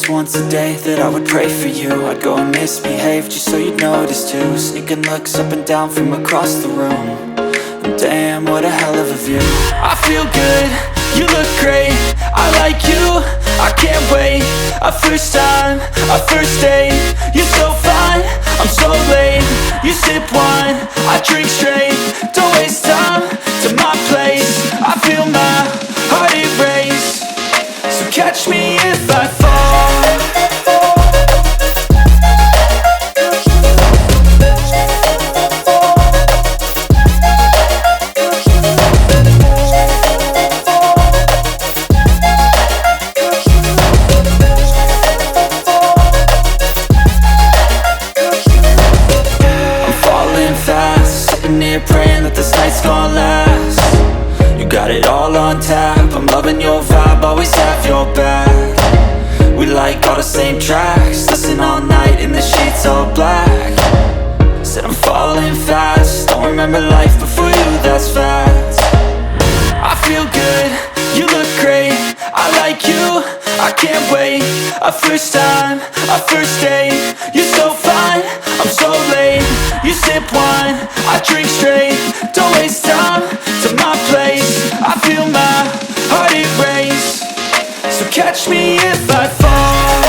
was once a day that I would pray for you. I'd go and misbehave just so you'd notice too. Sneaking looks up and down from across the room. And damn, what a hell of a view. I feel good, you look great, I like you, I can't wait. A first time, a first date, you're so fine, I'm so late. You sip wine, I drink straight. Don't waste time to my place. I feel my heart erase. So catch me if I fall. Praying that this night's gonna last. You got it all on tap, I'm loving your vibe, always have your back. We like all the same tracks, listen all night in the sheets all black. Said I'm falling fast, don't remember life before you, that's fact. I feel good, you look great, I like you, I can't wait. A first time, a first date, you're so fine, I'm so late. You sip wine, I drink straight. Don't waste time to my place. I feel my heart erase. So catch me if I fall.